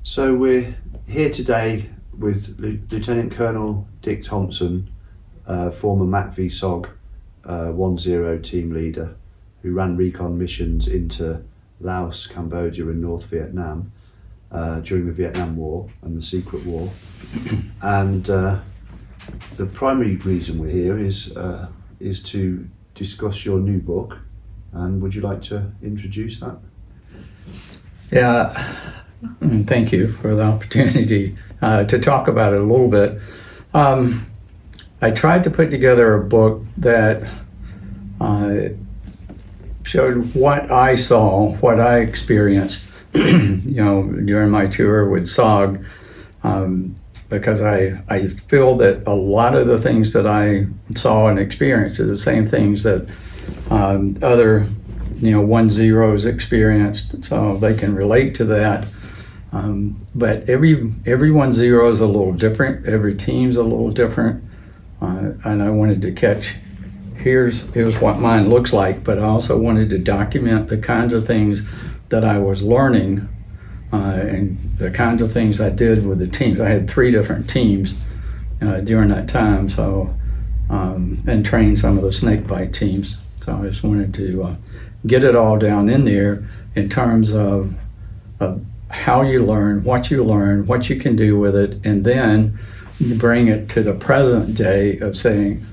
So we're here today with Lieutenant Colonel Dick Thompson, former MACV SOG 10 team leader, who ran recon missions into Laos, Cambodia and North Vietnam during the Vietnam War and the Secret War. And the primary reason we're here is to discuss your new book. And would you like to introduce that? Yeah, thank you for the opportunity to talk about it a little bit. I tried to put together a book that showed what I saw, what I experienced, during my tour with SOG, because I feel that a lot of the things that I saw and experienced are the same things that other 10s experienced, so they can relate to that. But every 10 is a little different. Every team's a little different, and I wanted to catch. Here's what mine looks like, but I also wanted to document the kinds of things that I was learning and the kinds of things I did with the teams. I had 3 different teams during that time, so and trained some of the snakebite teams. So I just wanted to get it all down in there in terms of how you learn, what you can do with it, and then bring it to the present day of saying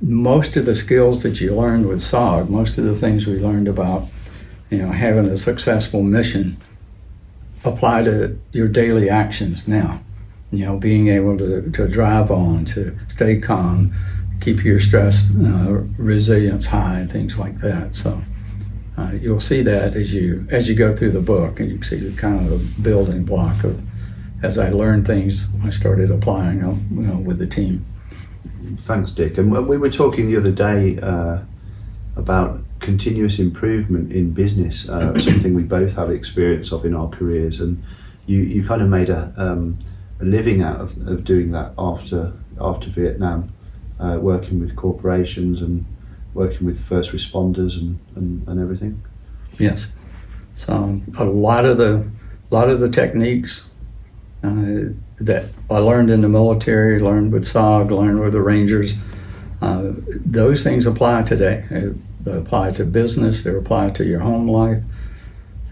most of the skills that you learned with SOG, most of the things we learned about, having a successful mission, apply to your daily actions now. Being able to drive on, to stay calm, keep your stress resilience high, and things like that. So you'll see that as you go through the book, and you can see the kind of building block of as I learned things, I started applying them with the team. Thanks, Dick. And we were talking the other day about continuous improvement in business, something we both have experience of in our careers, and you kind of made a living out of doing that after Vietnam, working with corporations and working with first responders and everything. Yes. So a lot of the techniques that I learned in the military, learned with SOG, learned with the Rangers, those things apply today. They apply to business, they apply to your home life.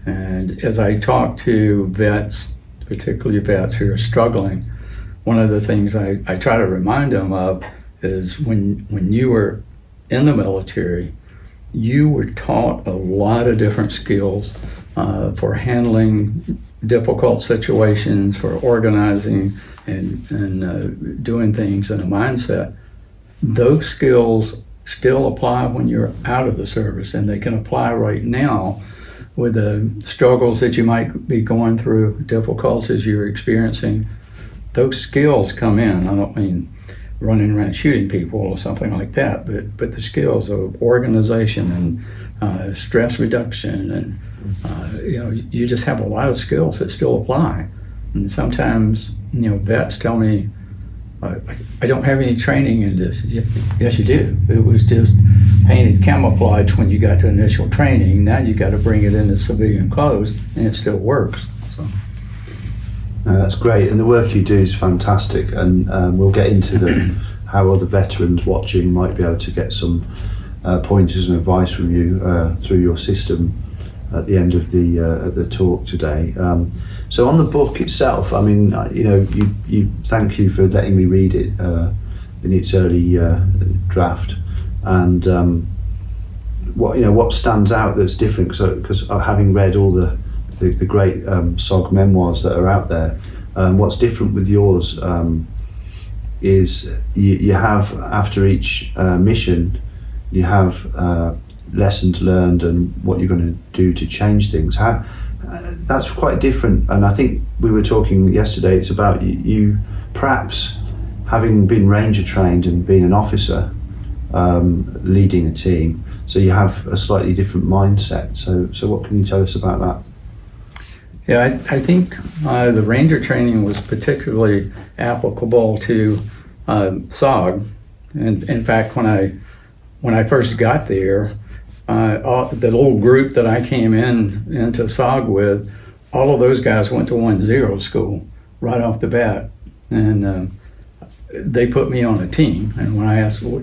And as I talk to vets, particularly vets who are struggling, one of the things I try to remind them of is when you were in the military, you were taught a lot of different skills for handling difficult situations, for organizing and doing things in a mindset. Those skills still apply when you're out of the service, and they can apply right now with the struggles that you might be going through, difficulties you're experiencing. Those skills come in. I don't mean running around shooting people or something like that, but the skills of organization and stress reduction, and you just have a lot of skills that still apply. And sometimes vets tell me, I don't have any training in this. Yes, you do. It was just painted camouflage when you got to initial training. Now you got to bring it into civilian clothes, and it still works. So. No, that's great, and the work you do is fantastic, and we'll get into how other veterans watching might be able to get some pointers and advice from you through your system at the end of the talk today. So on the book itself, I mean, you thank you for letting me read it in its early draft, and what stands out that's different, because having read all the great SOG memoirs that are out there, what's different with yours is you have, after each mission, you have lessons learned and what you're going to do to change things. That's quite different, and I think we were talking yesterday, it's about you perhaps having been ranger trained and being an officer leading a team, so you have a slightly different mindset. So what can you tell us about that? Yeah, I think the Ranger training was particularly applicable to SOG. And in fact, when I first got there, the little group that I came into SOG with all of those guys went to 1-0 school right off the bat, and they put me on a team. And when I asked, well,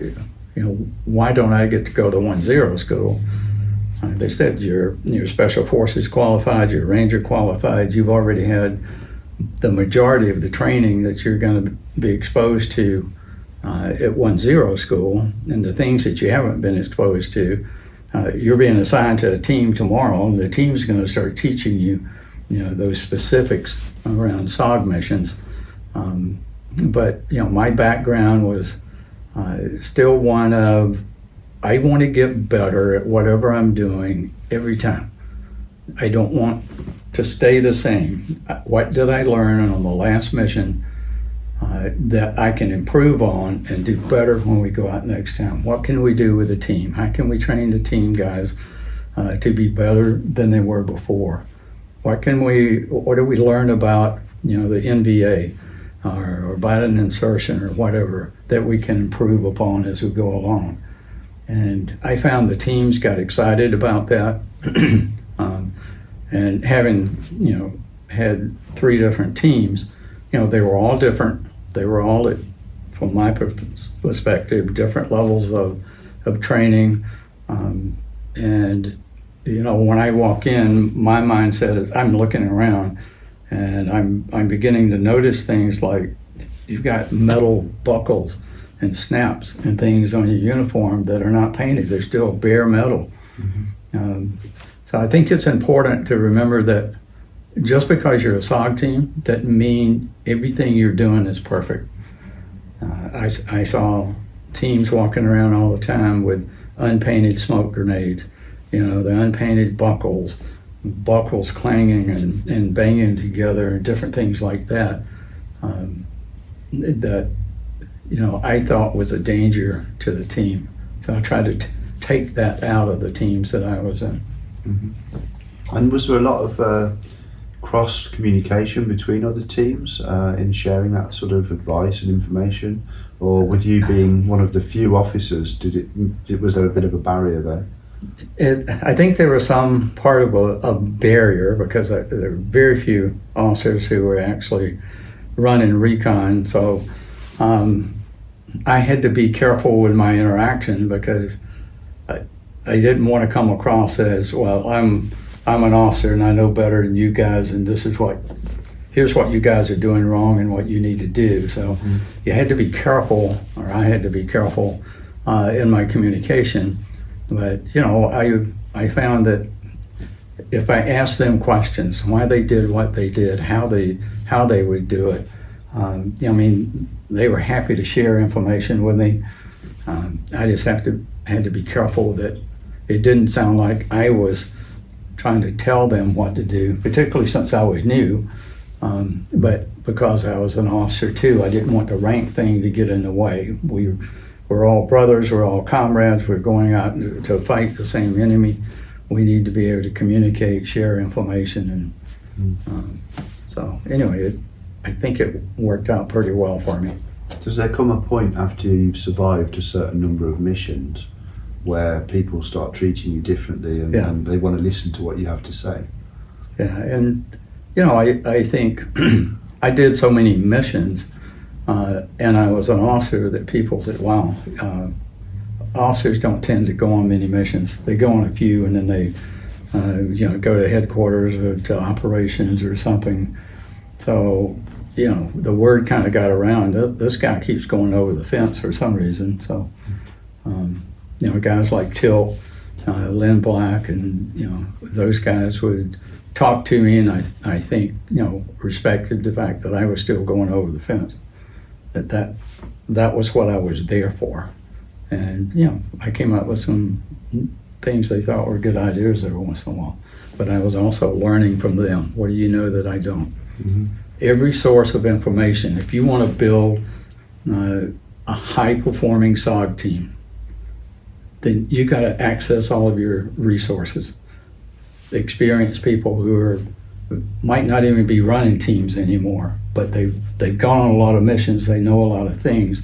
why don't I get to go to 1-0 school? They said, you're Special Forces qualified, you're Ranger qualified, you've already had the majority of the training that you're going to be exposed to at 1-0 school, and the things that you haven't been exposed to, you're being assigned to a team tomorrow, and the team's going to start teaching you, those specifics around SOG missions. But my background was still one of, I want to get better at whatever I'm doing every time. I don't want to stay the same. What did I learn on the last mission that I can improve on and do better when we go out next time? What can we do with the team? How can we train the team guys to be better than they were before? What do we learn about the NVA or button insertion or whatever that we can improve upon as we go along? And I found the teams got excited about that. And having, had 3 different teams, they were all different. They were all, from my perspective, different levels of training. And, when I walk in, my mindset is I'm looking around and I'm beginning to notice things like you've got metal buckles and snaps and things on your uniform that are not painted. They're still bare metal. Mm-hmm. So I think it's important to remember that just because you're a SOG team doesn't mean everything you're doing is perfect. I saw teams walking around all the time with unpainted smoke grenades, the unpainted buckles clanging and banging together and different things like that. That I thought was a danger to the team. So I tried to take that out of the teams that I was in. Mm-hmm. And was there a lot of cross communication between other teams in sharing that sort of advice and information? Or with you being one of the few officers, was there a bit of a barrier there? I think there was some part of a barrier because there were very few officers who were actually running recon. So I had to be careful with my interaction because I didn't want to come across as, well, I'm an officer and I know better than you guys, and here's what you guys are doing wrong and what you need to do. So you had to be careful, or I had to be careful in my communication. But I found that if I asked them questions, why they did what they did, how they would do it, they were happy to share information with me. I just had to be careful that it didn't sound like I was trying to tell them what to do, particularly since I was new. But because I was an officer too, I didn't want the rank thing to get in the way. We're all brothers, we're all comrades, we're going out to fight the same enemy. We need to be able to communicate, share information. And so anyway, I think it worked out pretty well for me. Does there come a point after you've survived a certain number of missions where people start treating you differently and they want to listen to what you have to say? Yeah, and I think I did so many missions and I was an officer that people said, wow, officers don't tend to go on many missions. They go on a few and then they go to headquarters or to operations or something. So the word kind of got around, this guy keeps going over the fence for some reason. So guys like Tilt, Lynn Black, and those guys would talk to me, and I think respected the fact that I was still going over the fence. That was what I was there for, and I came up with some things they thought were good ideas every once in a while. But I was also learning from them. What do you know that I don't? Mm-hmm. Every source of information. If you want to build a high-performing SOG team, then you got to access all of your resources. Experienced people who might not even be running teams anymore, but they've gone on a lot of missions. They know a lot of things.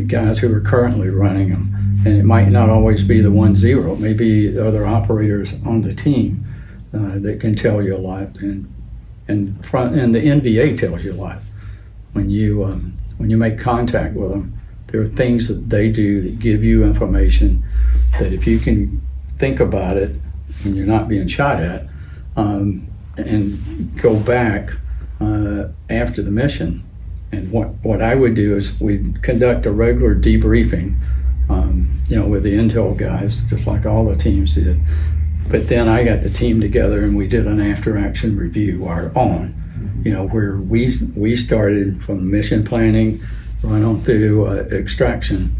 Guys who are currently running them, and it might not always be the 1-0. It may be other operators on the team that can tell you a lot, and the NVA tells you a lot. When you make contact with them, there are things that they do that give you information that if you can think about it when you're not being shot at, and go back after the mission. And what I would do is we'd conduct a regular debriefing, with the intel guys, just like all the teams did. But then I got the team together and we did an after-action review, our own, where we started from mission planning, right on through extraction.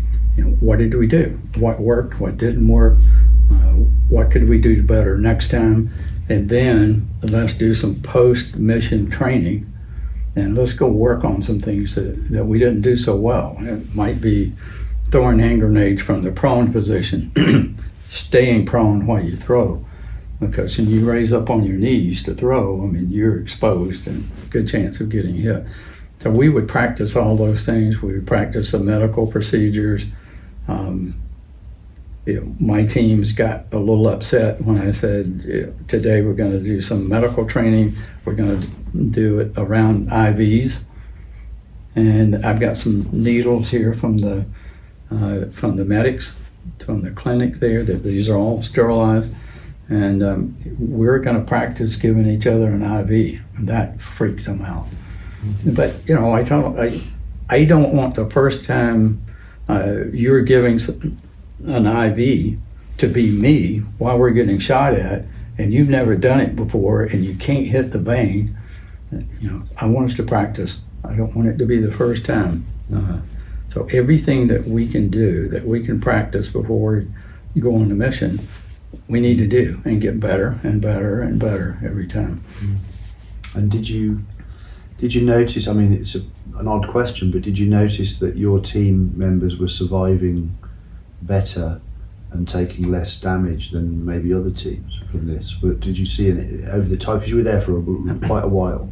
What did we do? What worked? What didn't work? What could we do better next time? And then let's do some post-mission training, and let's go work on some things that we didn't do so well. It might be throwing hand grenades from the prone position, staying prone while you throw, because when you raise up on your knees to throw, you're exposed and good chance of getting hit. So we would practice all those things. We would practice the medical procedures. My teams got a little upset when I said, today we're going to do some medical training. We're going to do it around IVs. And I've got some needles here from the medics, from the clinic there, that these are all sterilized. And we're going to practice giving each other an IV. And that freaked them out. But, I told them, I don't want the first time you're giving an IV to be me while we're getting shot at, and you've never done it before and you can't hit the vein. I want us to practice. I don't want it to be the first time. So everything that we can do, that we can practice before we go on the mission, we need to do and get better and better and better every time. And did you notice, it's an odd question, but did you notice that your team members were surviving better and taking less damage than maybe other teams from this? But did you see over the time, because you were there for quite a while,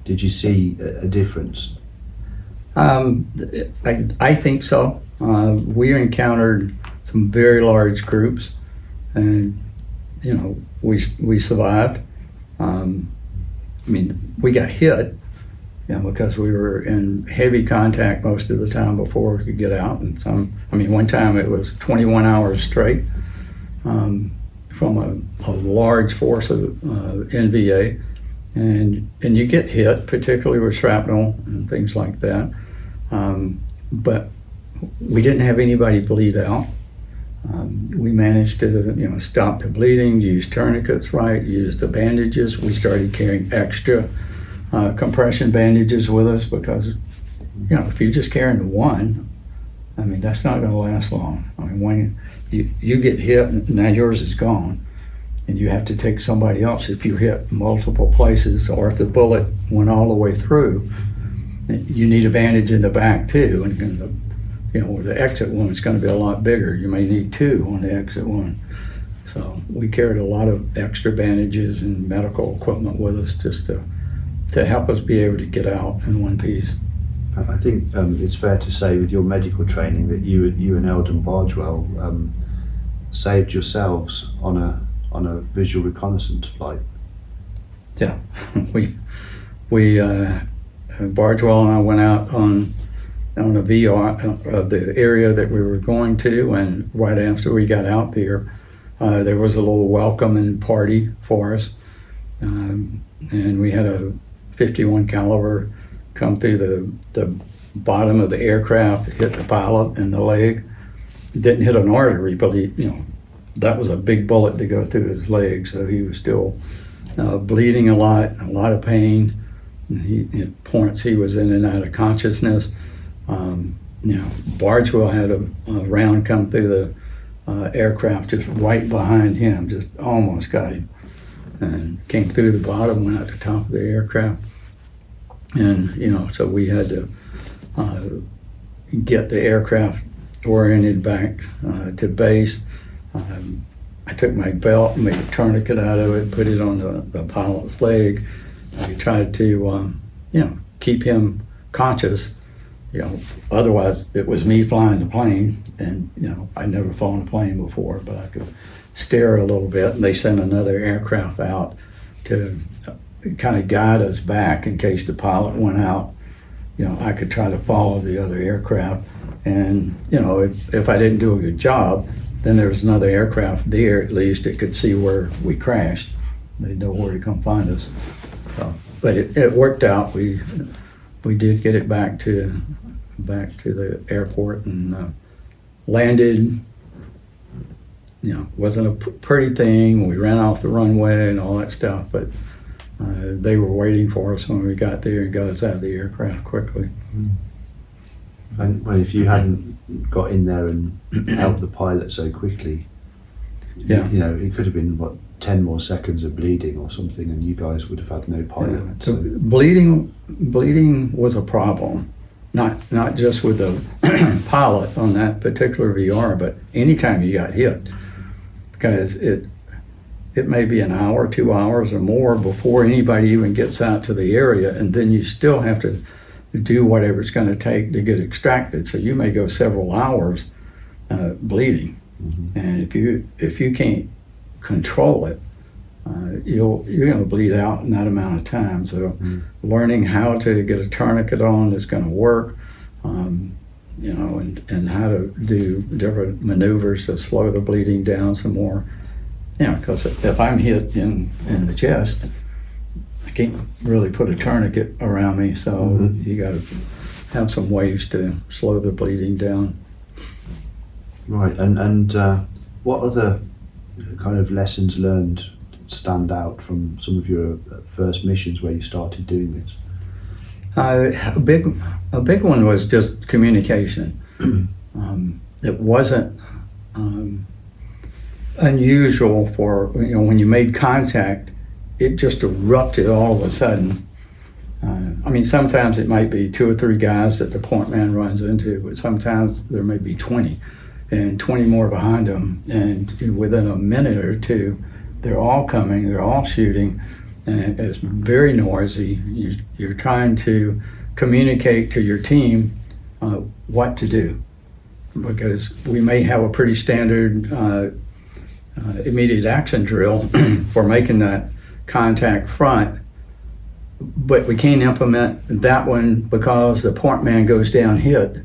did you see a difference? I think so. We encountered some very large groups, and we survived. We got hit, because we were in heavy contact most of the time before we could get out. And one time it was 21 hours straight from a large force of NVA, and you get hit, particularly with shrapnel and things like that. But we didn't have anybody bleed out. We managed to stop the bleeding, use tourniquets right, use the bandages. We started carrying extra compression bandages with us, because if you're just carrying one, that's not going to last long. When you get hit, and now yours is gone, and you have to take somebody else if you hit multiple places, or if the bullet went all the way through, you need a bandage in the back too, and the exit wound is going to be a lot bigger. You may need two on the exit wound. So we carried a lot of extra bandages and medical equipment with us just to help us be able to get out in one piece. I think it's fair to say, with your medical training, that you and Eldon Bardwell saved yourselves on a visual reconnaissance flight. Yeah, we Bardwell and I went out on a VR of the area that we were going to, and right after we got out there, there was a little welcoming party for us, and we had a 51 caliber come through the bottom of the aircraft, hit the pilot in the leg. It didn't hit an artery, but that was a big bullet to go through his leg, so he was still bleeding a lot of pain. At points he was in and out of consciousness. Bardwell had a round come through the aircraft just right behind him, just almost got him, and came through the bottom, went out the top of the aircraft. And so we had to get the aircraft oriented back to base. I took my belt, made a tourniquet out of it, put it on the pilot's leg. We tried to keep him conscious. Otherwise it was me flying the plane, and I'd never flown a plane before, but I could steer a little bit, and they sent another aircraft out to kind of guide us back in case the pilot went out. I could try to follow the other aircraft, and if I didn't do a good job, then there was another aircraft there at least that could see where we crashed. They'd know where to come find us. So, but it worked out. We did get it back to the airport and landed. Wasn't a pretty thing. We ran off the runway and all that stuff, but they were waiting for us when we got there and got us out of the aircraft quickly. And well, if you hadn't got in there and helped the pilot so quickly, it could have been 10 more seconds of bleeding or something, and you guys would have had no pilot. Yeah. So bleeding was a problem, not just with the pilot on that particular VR, but anytime you got hit, because it may be an hour, 2 hours or more before anybody even gets out to the area, and then you still have to do whatever it's going to take to get extracted. So you may go several hours bleeding, and if you can't control it, you're going to bleed out in that amount of time. So learning how to get a tourniquet on that's going to work, and how to do different maneuvers to slow the bleeding down some more. Because if I'm hit in the chest, I can't really put a tourniquet around me, so you got to have some ways to slow the bleeding down. Right, and what other kind of lessons learned stand out from some of your first missions where you started doing this? A big one was just communication. It wasn't unusual for when you made contact, it just erupted all of a sudden. Sometimes it might be 2 or 3 guys that the point man runs into, but sometimes there may be 20 and 20 more behind them, and within a minute or two they're all coming, they're all shooting, and it's very noisy. You're trying to communicate to your team what to do, because we may have a pretty standard immediate action drill for making that contact front, but we can't implement that one because the point man goes down hit,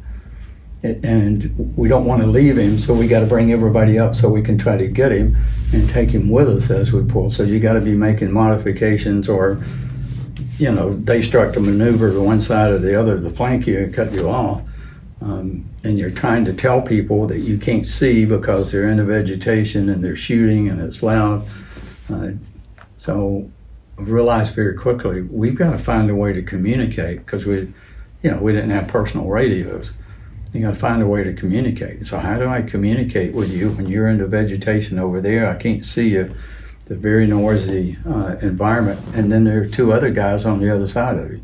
and we don't want to leave him, so we got to bring everybody up so we can try to get him and take him with us as we pull. So you got to be making modifications, or they start to maneuver to one side or the other to flank you and cut you off, and you're trying to tell people that you can't see because they're in the vegetation and they're shooting and it's loud. So I realized very quickly we've got to find a way to communicate, because we didn't have personal radios. You got to find a way to communicate. So how do I communicate with you when you're in the vegetation over there? I can't see you. The very noisy environment, and then there are 2 other guys on the other side of you.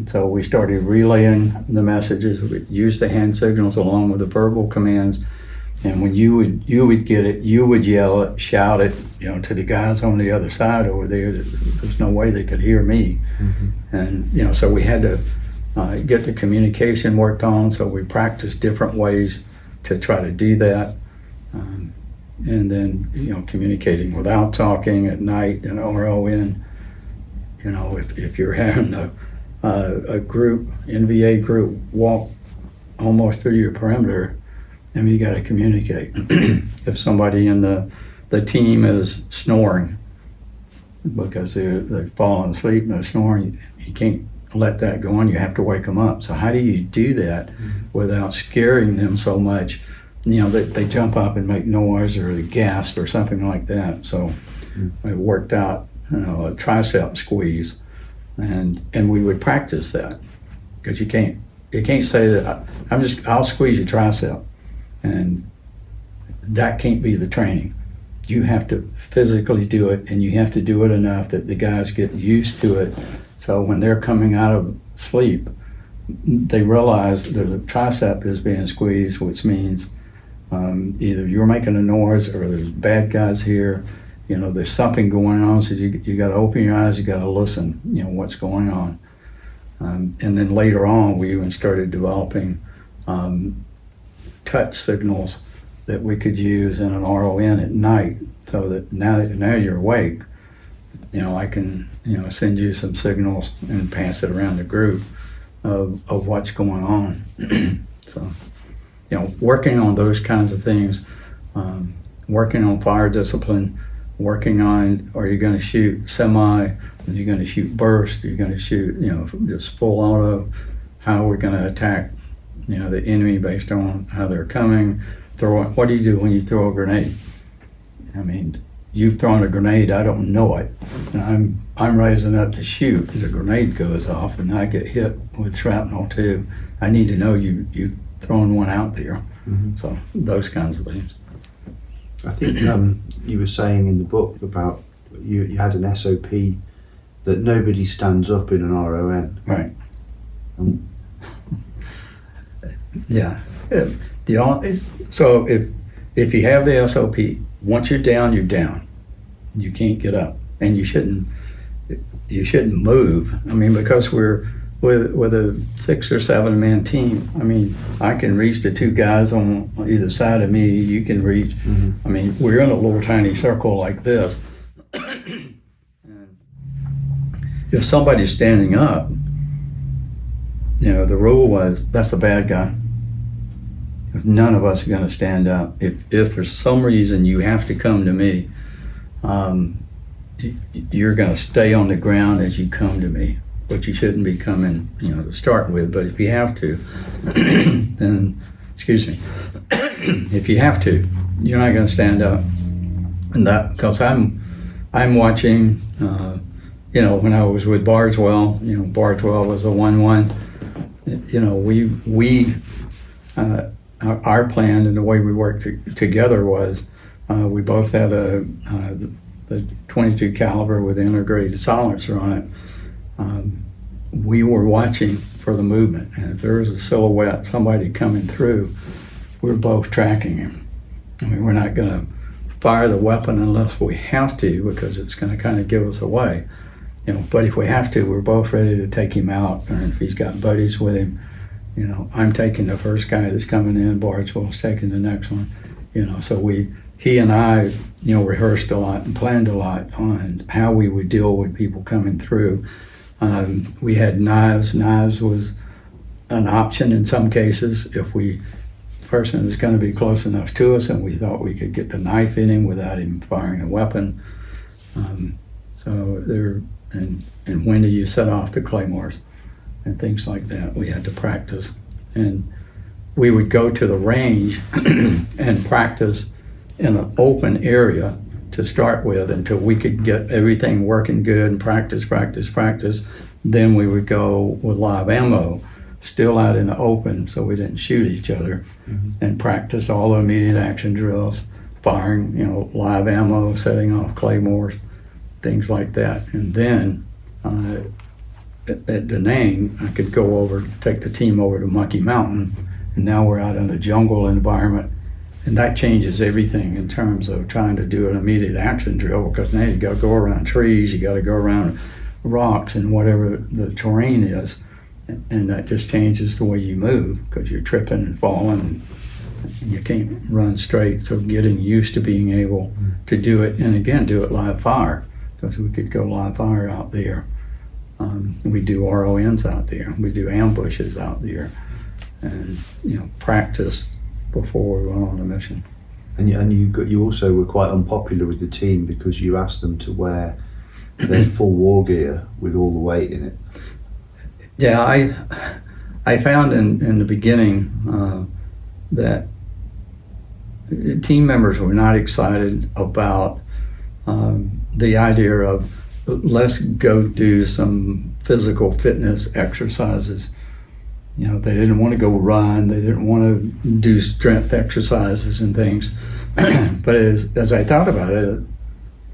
So we started relaying the messages. We used the hand signals along with the verbal commands, and when you would get it, you would yell it, shout it, to the guys on the other side over there. There's no way they could hear me, and so we had to get the communication worked on. So we practiced different ways to try to do that. And then, communicating without talking at night and RON. If you're having a group, NVA group, walk almost through your perimeter, you got to communicate. If somebody in the team is snoring because they're falling asleep and they're snoring, you can't let that go on. You have to wake them up. So how do you do that without scaring them so much? They jump up and make noise, or they gasp or something like that. So it worked out, a tricep squeeze, and we would practice that, because you can't say that I'll squeeze your tricep, and that can't be the training. You have to physically do it, and you have to do it enough that the guys get used to it. So when they're coming out of sleep, they realize that the tricep is being squeezed, which means either you're making a noise or there's bad guys here. There's something going on, so you got to open your eyes, you got to listen, what's going on. And then later on, we even started developing touch signals that we could use in an RON at night, so that now you're awake, I can, send you some signals and pass it around the group of what's going on. So, working on those kinds of things, working on fire discipline, working on, are you going to shoot semi, are you going to shoot burst, are you going to shoot, just full auto, how are we going to attack, the enemy based on how they're coming, what do you do when you throw a grenade? I mean, you've thrown a grenade, I don't know it, and I'm rising up to shoot, the grenade goes off and I get hit with shrapnel too. I need to know you've thrown one out there. Mm-hmm. So those kinds of things. I think you were saying in the book about you had an SOP that nobody stands up in an RON. Right. Yeah. So if you have the SOP, once you're down, you're down. You can't get up, and you shouldn't move. I mean, because we're with a 6 or 7 man team. I mean, I can reach the 2 guys on either side of me. You can reach. Mm-hmm. I mean, we're in a little tiny circle like this. And if somebody's standing up, the rule was that's a bad guy. If none of us are going to stand up, if for some reason you have to come to me, you're going to stay on the ground as you come to me. But you shouldn't be coming, to start with. But if you have to, then, excuse me, if you have to, you're not going to stand up. And that, because I'm watching, when I was with Bardwell, Bardwell was a 1-1. Our plan and the way we worked together was we both had the 22 caliber with integrated silencer on it. We were watching for the movement, and if there was a silhouette, somebody coming through, we're both tracking him. I mean, we're not going to fire the weapon unless we have to, because it's going to kind of give us away. But if we have to, we're both ready to take him out. And if he's got buddies with him, I'm taking the first guy that's coming in, Bardswell's taking the next one. So he and I, rehearsed a lot and planned a lot on how we would deal with people coming through. We had knives. Knives was an option in some cases if the person was going to be close enough to us and we thought we could get the knife in him without him firing a weapon. And when do you set off the claymores and things like that? We had to practice. And we would go to the range and practice in an open area to start with until we could get everything working good and practice. Then we would go with live ammo, still out in the open so we didn't shoot each other, and practice all the immediate action drills, firing, live ammo, setting off claymores, things like that. And then at Dynamite, I could go over, take the team over to Monkey Mountain, and now we're out in a jungle environment. And that changes everything in terms of trying to do an immediate action drill, because now you got to go around trees, you got to go around rocks and whatever the terrain is. And that just changes the way you move, because you're tripping and falling and you can't run straight. So getting used to being able to do it, and again, do it live fire, because we could go live fire out there. We do RONs out there, we do ambushes out there, and practice before we went on the mission. And you also were quite unpopular with the team because you asked them to wear their full war gear with all the weight in it. Yeah, I found in the beginning that team members were not excited about the idea of let's go do some physical fitness exercises. They didn't want to go run, they didn't want to do strength exercises and things. But as I thought about it,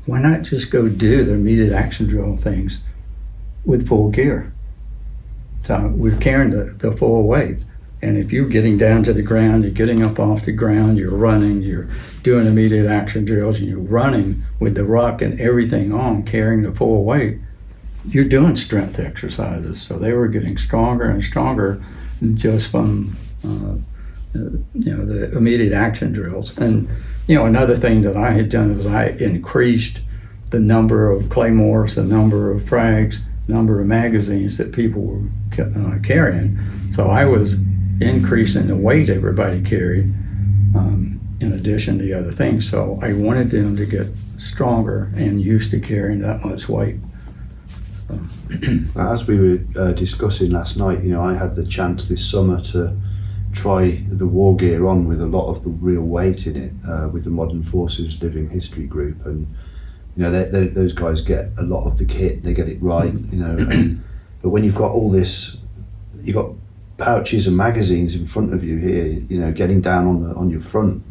why not just go do the immediate action drill things with full gear? So we're carrying the full weight. And if you're getting down to the ground, you're getting up off the ground, you're running, you're doing immediate action drills, and you're running with the ruck and everything on, carrying the full weight, you're doing strength exercises. So they were getting stronger and stronger just from the immediate action drills. And another thing that I had done was I increased the number of claymores, the number of frags, number of magazines that people were carrying. So I was increasing the weight everybody carried, in addition to the other things. So I wanted them to get stronger and used to carrying that much weight. As we were discussing last night, I had the chance this summer to try the war gear on with a lot of the real weight in it, with the Modern Forces Living History group, and those guys get a lot of the kit, they get it right, but when you've got all this, you've got pouches and magazines in front of you here, getting down on your front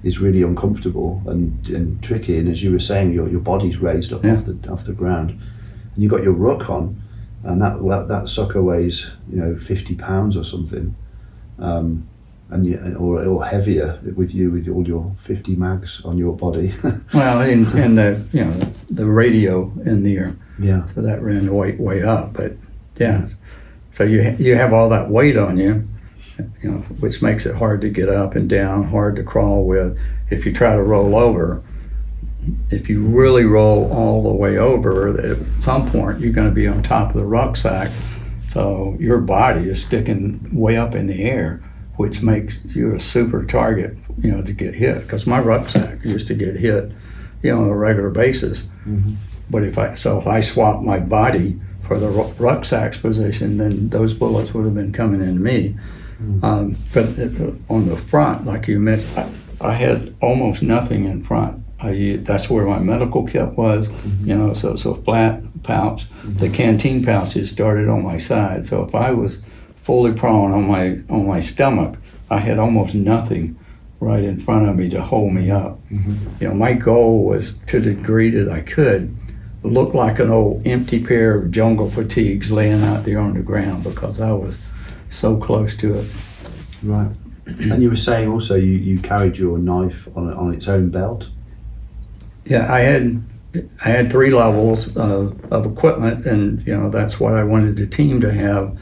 is really uncomfortable and tricky. And as you were saying, your body's raised up off the ground, and you've got your ruck on, and that sucker weighs 50 pounds or something, or heavier with all your 50 mags on your body. Well, and the radio in there, so that ran the weight way up. But so you have all that weight on you, which makes it hard to get up and down, hard to crawl with. If you try to roll over, if you really roll all the way over, at some point you're going to be on top of the rucksack, so your body is sticking way up in the air, which makes you a super target, to get hit. Because my rucksack used to get hit, on a regular basis. Mm-hmm. But if I swap my body for the rucksack's position, then those bullets would have been coming into me. Mm-hmm. But on the front, like you mentioned, I had almost nothing in front. That's where my medical kit was, mm-hmm. So flat pouch. Mm-hmm. The canteen pouches started on my side. So if I was fully prone on my stomach, I had almost nothing right in front of me to hold me up. Mm-hmm. My goal was, to the degree that I could, look like an old empty pair of jungle fatigues laying out there on the ground, because I was so close to it. Right. And you were saying also you carried your knife on its own belt? Yeah, I had 3 levels of equipment, and that's what I wanted the team to have.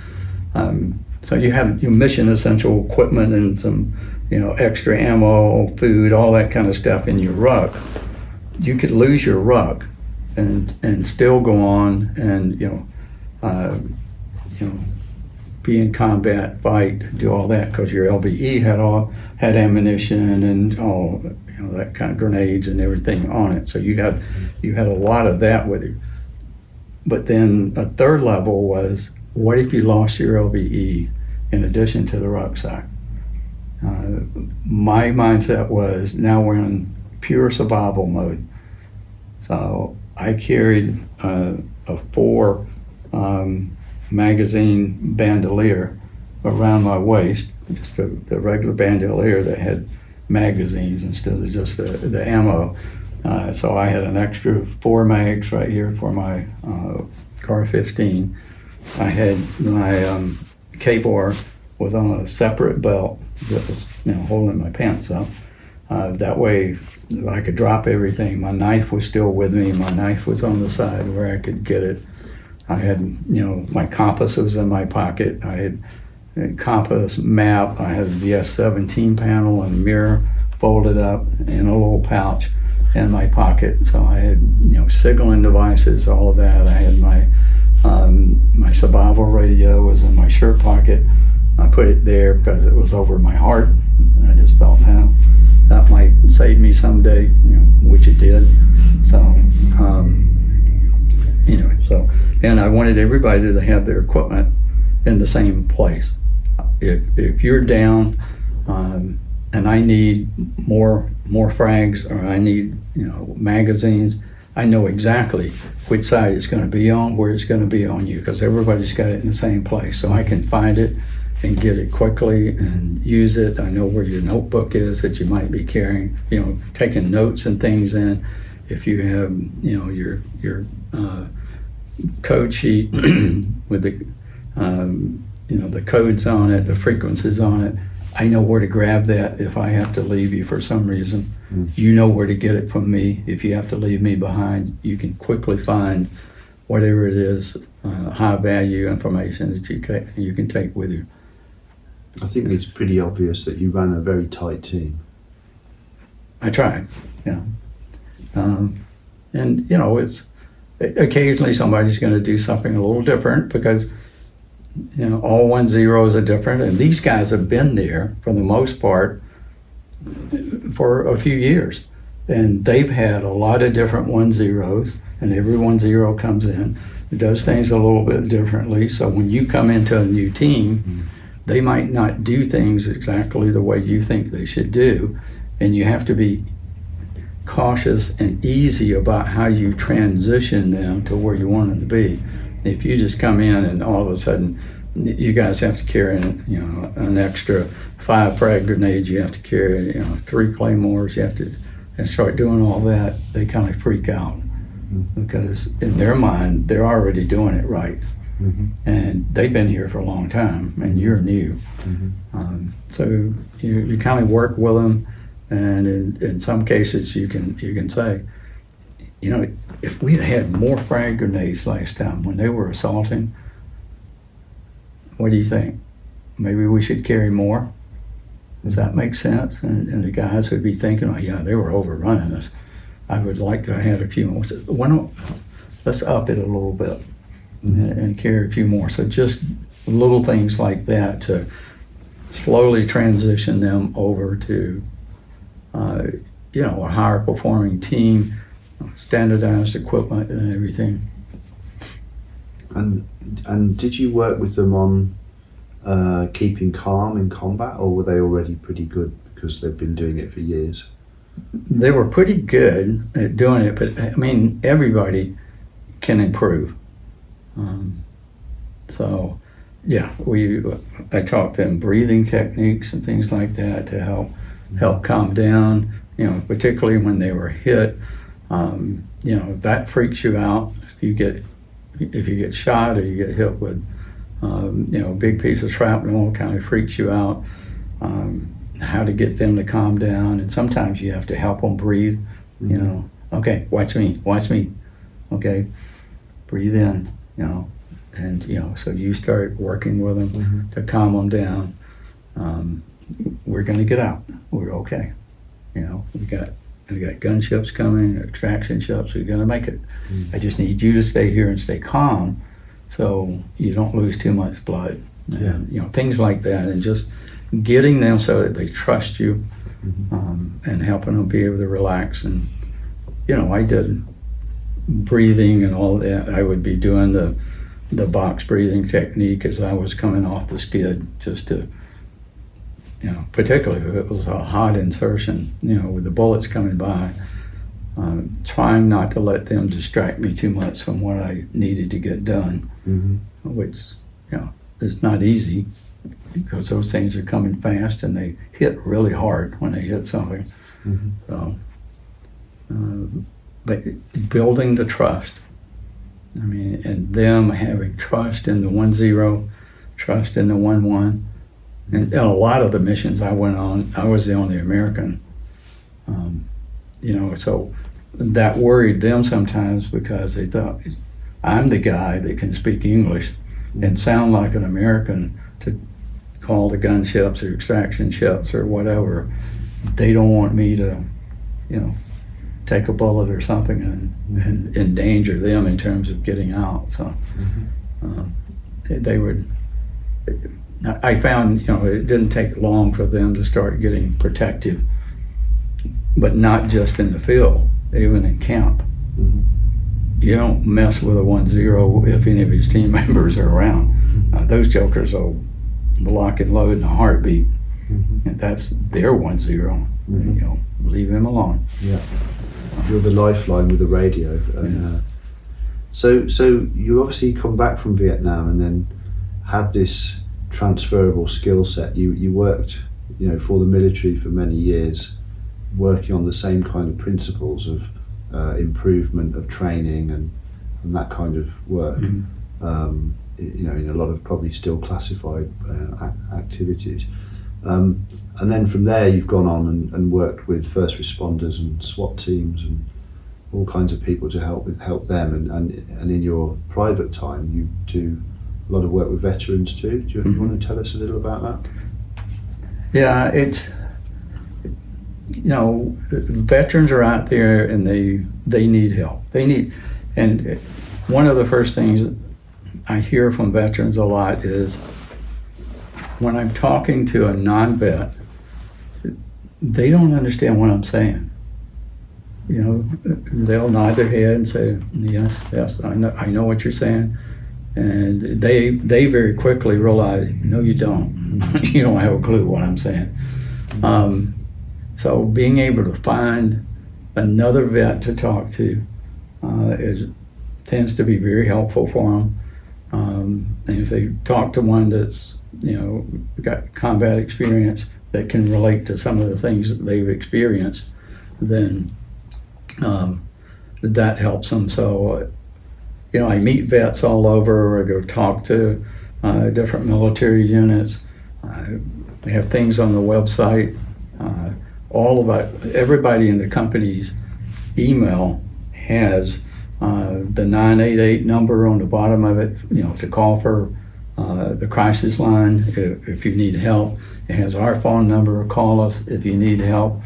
So you have your mission essential equipment and some extra ammo, food, all that kind of stuff in your ruck. You could lose your ruck and still go on and be in combat, fight, do all that, because your LBE had ammunition and all that kind of grenades and everything on it. So you had a lot of that with you. But then a 3rd level was, what if you lost your LBE in addition to the rucksack? My mindset was, now we're in pure survival mode. So I carried a 4 magazine bandolier around my waist, just the regular bandolier that had magazines instead of just the ammo. So I had an extra 4 mags right here for my CAR-15. I had my K-bar was on a separate belt that was holding my pants up. That way I could drop everything. My knife was still with me. My knife was on the side where I could get it. I had, my compass was in my pocket. I had a compass, map. I had the S-17 panel and mirror folded up in a little pouch in my pocket. So I had, signaling devices, all of that. I had my survival radio was in my shirt pocket. I put it there because it was over my heart. I just thought, that might save me someday, which it did. So, and I wanted everybody to have their equipment in the same place. If you're down, and I need more frags, or I need magazines, I know exactly which side it's going to be on, where it's going to be on you, because everybody's got it in the same place. So I can find it and get it quickly and use it. I know where your notebook is that you might be carrying, taking notes and things in. If you have, your code sheet with the codes on it, the frequencies on it, I know where to grab that if I have to leave you for some reason. You know where to get it from me. If you have to leave me behind, you can quickly find whatever it is, high value information that you can take with you. I think it's pretty obvious that you ran a very tight team. I tried, yeah. And, it's occasionally somebody's going to do something a little different because, all 1-0s are different. And these guys have been there, for the most part, for a few years. And they've had a lot of different 1-0s, and every 1-0 comes in. It does things a little bit differently. So when you come into a new team, they might not do things exactly the way you think they should do. And you have to be cautious and easy about how you transition them to where you want them to be. If you just come in and all of a sudden you guys have to carry an extra 5 frag grenades, you have to carry 3 claymores, you have to and start doing all that, they kind of freak out because in their mind they're already doing it right. And they've been here for a long time and you're new. So you kind of work with them. And in some cases, you can say, if we had more frag grenades last time when they were assaulting, what do you think? Maybe we should carry more? Does that make sense? And the guys would be thinking, oh yeah, they were overrunning us. I would like to have had a few more. So why don't let's up it a little bit and carry a few more. So just little things like that to slowly transition them over to a higher performing team, standardized equipment and everything. And did you work with them on keeping calm in combat, or were they already pretty good because they've been doing it for years? They were pretty good at doing it, but I mean, everybody can improve. So yeah, I taught them breathing techniques and things like that to help calm down, particularly when they were hit. That freaks you out. If you get shot or you get hit with, a big piece of shrapnel, kind of freaks you out. How to get them to calm down, and sometimes you have to help them breathe. Okay, watch me. Okay, breathe in. And so you start working with them to calm them down. We're going to get out. We're okay. We got gunships coming, extraction ships. We're going to make it. I just need you to stay here and stay calm, so you don't lose too much blood. And, things like that, and just getting them so that they trust you, and helping them be able to relax. And I did breathing and all that. I would be doing the box breathing technique as I was coming off the skid, just to. Particularly if it was a hot insertion, with the bullets coming by, trying not to let them distract me too much from what I needed to get done, which, is not easy because those things are coming fast and they hit really hard when they hit something. So, but building the trust, and them having trust in the 1-0, trust in the 1-1. And a lot of the missions I went on, I was the only American. So that worried them sometimes because they thought, I'm the guy that can speak English and sound like an American to call the gunships or extraction ships or whatever. They don't want me to, take a bullet or something and endanger them in terms of getting out. So they would. I found, it didn't take long for them to start getting protective, but not just in the field, even in camp. You don't mess with a 1-0 if any of his team members are around. Those jokers will lock and load in a heartbeat, and that's their 1-0. Leave him alone. Yeah, you're the lifeline with the radio. And, so you obviously come back from Vietnam and then had this transferable skill set. You worked, for the military for many years, working on the same kind of principles of improvement of training and that kind of work. In a lot of probably still classified activities. And then from there you've gone on and worked with first responders and SWAT teams and all kinds of people to help them. And in your private time you do a lot of work with veterans too. Do you want to tell us a little about that? Yeah, it's, veterans are out there and they need help. And one of the first things I hear from veterans a lot is when I'm talking to a non-vet, they don't understand what I'm saying. They'll nod their head and say, yes, I know what you're saying. And they very quickly realize, no, you don't. You don't have a clue what I'm saying. So being able to find another vet to talk to tends to be very helpful for them. And if they talk to one that's got combat experience that can relate to some of the things that they've experienced, then that helps them. So I meet vets all over. I go talk to different military units. We have things on the website. Everybody in the company's email has the 988 number on the bottom of it, to call for the crisis line if you need help. It has our phone number. Call us if you need help.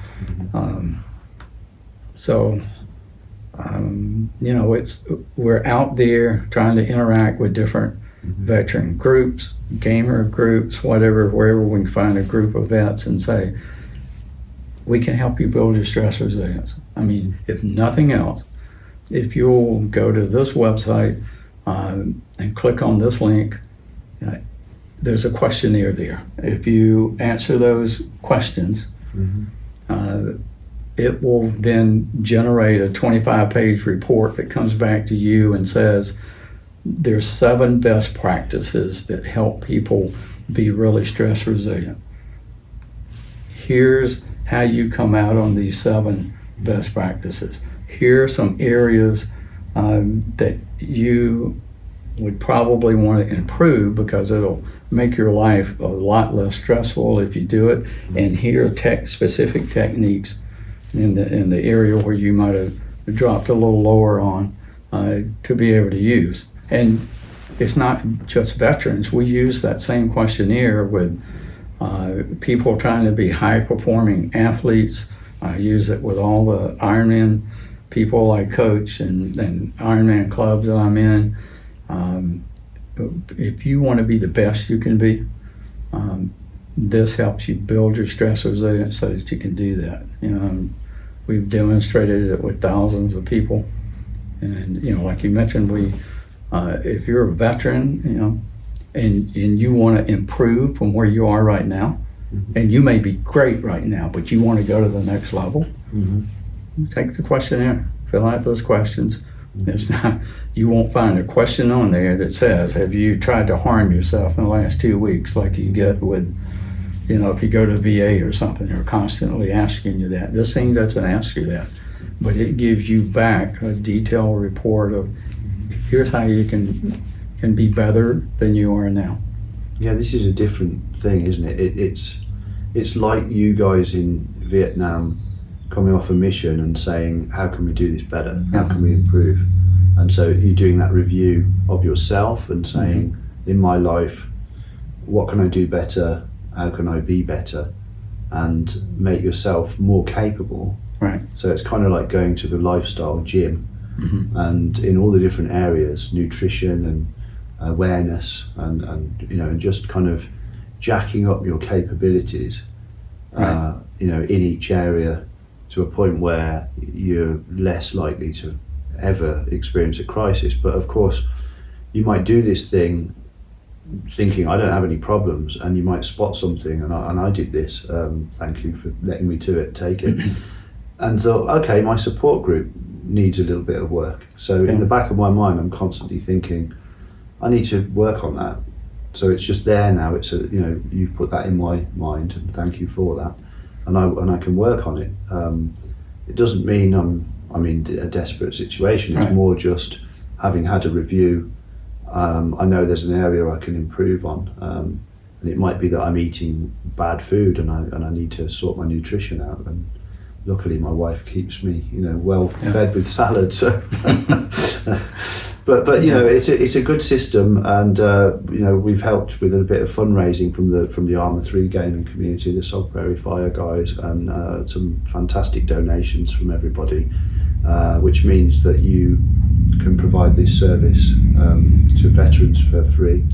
We're out there trying to interact with different veteran groups, gamer groups, wherever we can find a group of vets and say, we can help you build your stress resilience. I mean, if nothing else, if you'll go to this website and click on this link, there's a questionnaire there. If you answer those questions, it will then generate a 25-page report that comes back to you and says, there's 7 best practices that help people be really stress resilient. Here's how you come out on these 7 best practices. Here are some areas that you would probably want to improve because it'll make your life a lot less stressful if you do it. And here are specific techniques in the area where you might have dropped a little lower on to be able to use. And it's not just veterans. We use that same questionnaire with people trying to be high-performing athletes. I use it with all the Ironman people I coach and Ironman clubs that I'm in. If you want to be the best you can be, this helps you build your stress resilience so that you can do that. We've demonstrated it with thousands of people. And, like you mentioned, if you're a veteran, and you want to improve from where you are right now, and you may be great right now, but you want to go to the next level, take the questionnaire, fill out those questions. It's not, you won't find a question on there that says, have you tried to harm yourself in the last 2 weeks, like you get with, if you go to VA or something, they're constantly asking you that. This thing doesn't ask you that, but it gives you back a detailed report of, here's how you can be better than you are now. Yeah, this is a different thing, isn't it? It's like you guys in Vietnam coming off a mission and saying, how can we do this better? How can we improve? And so you're doing that review of yourself and saying, in my life, what can I do better? How can I be better? And make yourself more capable. Right. So it's kind of like going to the lifestyle gym and in all the different areas, nutrition and awareness and just kind of jacking up your capabilities, in each area to a point where you're less likely to ever experience a crisis. But of course, you might do this thing thinking, I don't have any problems, and you might spot something, and I did this, thank you for letting me to it, take it. And thought, okay, my support group needs a little bit of work. So in the back of my mind, I'm constantly thinking, I need to work on that. So it's just there now. It's you've put that in my mind, and thank you for that. And I can work on it. It doesn't mean I'm in a desperate situation. It's more just having had a review. I know there's an area I can improve on, and it might be that I'm eating bad food, and I need to sort my nutrition out. And luckily, my wife keeps me, well fed with salad. So But you know, it's a good system, and you know, we've helped with a bit of fundraising from the Armour 3 gaming community, the SOG Prairie Fire guys, and some fantastic donations from everybody, which means that you can provide this service to veterans for free,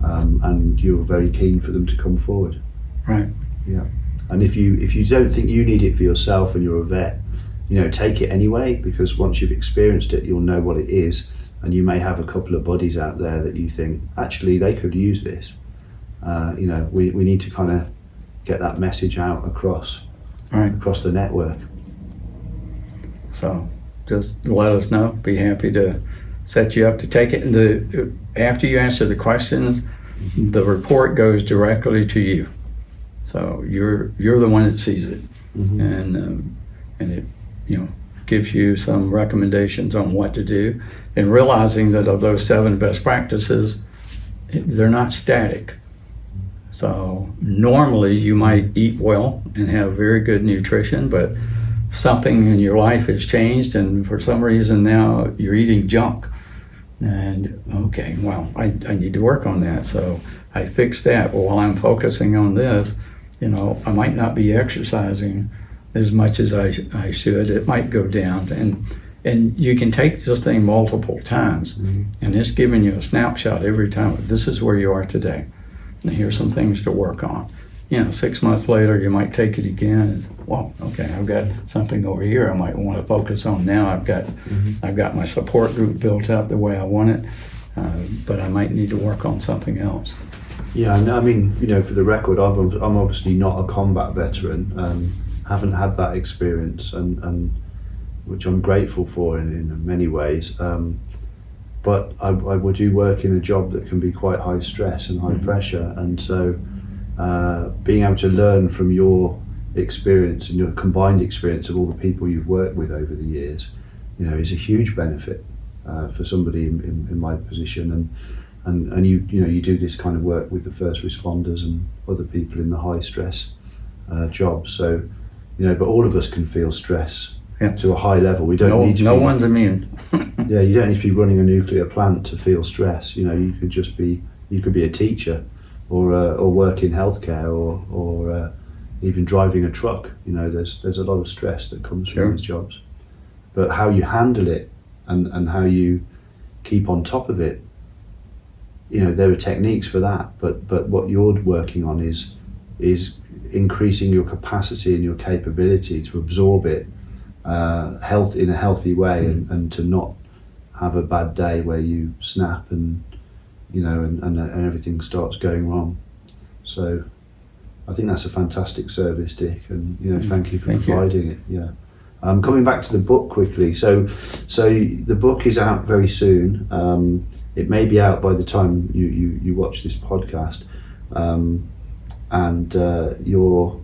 and you're very keen for them to come forward. Right. Yeah. And if you don't think you need it for yourself and you're a vet, you know, take it anyway, because once you've experienced it, you'll know what it is, and you may have a couple of buddies out there that you think, actually, they could use this. You know, we need to kind of get that message out across the network. So just let us know. Be happy to set you up to take it. And after you answer the questions, the report goes directly to you. So you're the one that sees it, and it, you know, gives you some recommendations on what to do, and realizing that of those 7 best practices, they're not static. So normally you might eat well and have very good nutrition, but something in your life has changed, and for some reason now you're eating junk. And okay, well, I need to work on that. So I fix that. Well, while I'm focusing on this, you know, I might not be exercising as much as I should. It might go down, and you can take this thing multiple times, and it's giving you a snapshot every time. This is where you are today, and here's some things to work on. You know, 6 months later, you might take it again, and well, okay, I've got something over here I might want to focus on now. I've got my support group built up the way I want it, but I might need to work on something else. Yeah, I mean, you know, for the record, I'm obviously not a combat veteran. Haven't had that experience, and which I'm grateful for in many ways. But I do work in a job that can be quite high stress and high pressure, and so being able to learn from your experience and your combined experience of all the people you've worked with over the years, you know, is a huge benefit for somebody in my position. And you know, you do this kind of work with the first responders and other people in the high stress jobs. So, you know, but all of us can feel stress to a high level. We don't need to. No one's immune. Yeah, you don't need to be running a nuclear plant to feel stress. You know, you could be a teacher, or work in healthcare, or even driving a truck. You know, there's a lot of stress that comes from these jobs. But how you handle it and how you keep on top of it, you know, there are techniques for that, but what you're working on is increasing your capacity and your capability to absorb it in a healthy way, and to not have a bad day where you snap and, you know, and everything starts going wrong. So I think that's a fantastic service, Dick, and, you know, thank you for providing it. Yeah. Coming back to the book quickly, so the book is out very soon. It may be out by the time you watch this podcast, and you're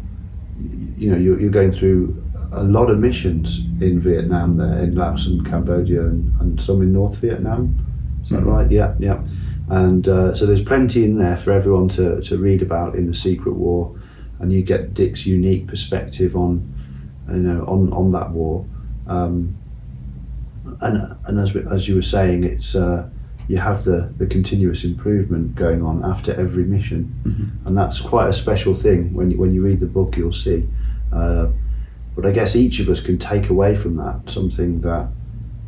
going through a lot of missions in Vietnam, there in Laos and Cambodia, and some in North Vietnam. Is that right? Yeah. And so there's plenty in there for everyone to read about in the Secret War, and you get Dick's unique perspective on that war. And as you were saying, it's you have the continuous improvement going on after every mission, and that's quite a special thing. When you read the book, you'll see. But I guess each of us can take away from that something that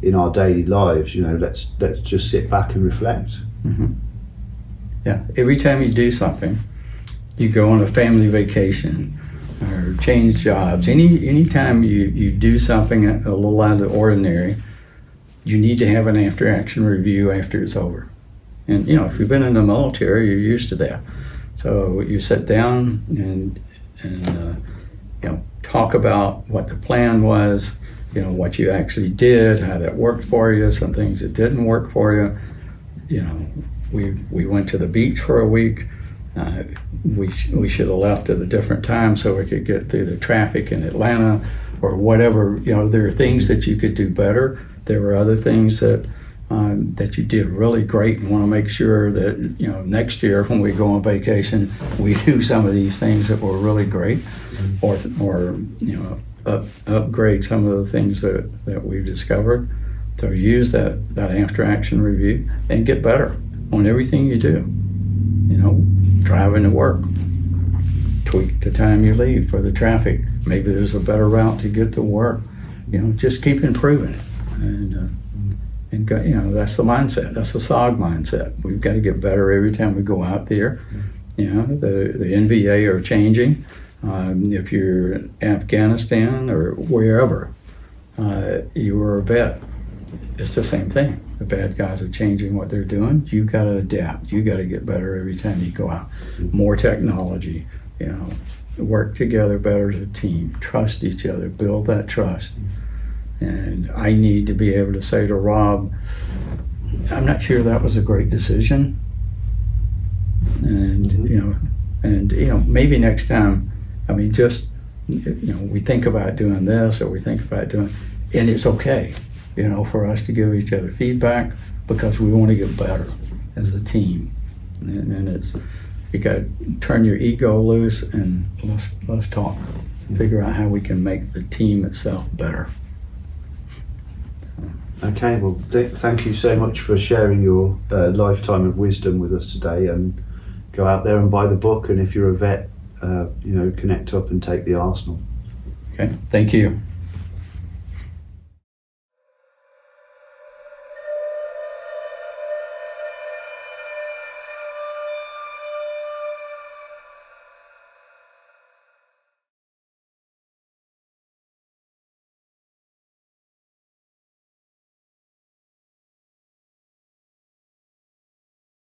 in our daily lives, you know, let's just sit back and reflect. Yeah, every time you do something, you go on a family vacation or change jobs, any time you do something a little out of the ordinary, you need to have an after action review after it's over. And, you know, if you've been in the military, you're used to that. So you sit down and you know, talk about what the plan was, you know, what you actually did, how that worked for you, some things that didn't work for you. You know, we went to the beach for a week. We should have left at a different time so we could get through the traffic in Atlanta or whatever. You know, there are things that you could do better. There were other things that you did really great, and want to make sure that, you know, next year when we go on vacation, we do some of these things that were really great, or you know, upgrade some of the things that we've discovered. So use that after action review and get better on everything you do. You know, driving to work, tweak the time you leave for the traffic. Maybe there's a better route to get to work. You know, just keep improving it. And go, you know, that's the mindset. That's the SOG mindset. We've got to get better every time we go out there. You know, the NVA are changing. If you're in Afghanistan or wherever, you were a vet, it's the same thing. The bad guys are changing what they're doing. You got to adapt. You got to get better every time you go out. More technology, you know, work together better as a team, trust each other, build that trust. And I need to be able to say to Rob, I'm not sure that was a great decision. And, you know, maybe next time, I mean, just, you know, we think about doing this or we think about doing, and it's okay, you know, for us to give each other feedback because we want to get better as a team. And it's, you got to turn your ego loose and let's talk, figure out how we can make the team itself better. Okay, well, thank you so much for sharing your lifetime of wisdom with us today, and go out there and buy the book, and if you're a vet, you know, connect up and take the arsenal. Okay, thank you.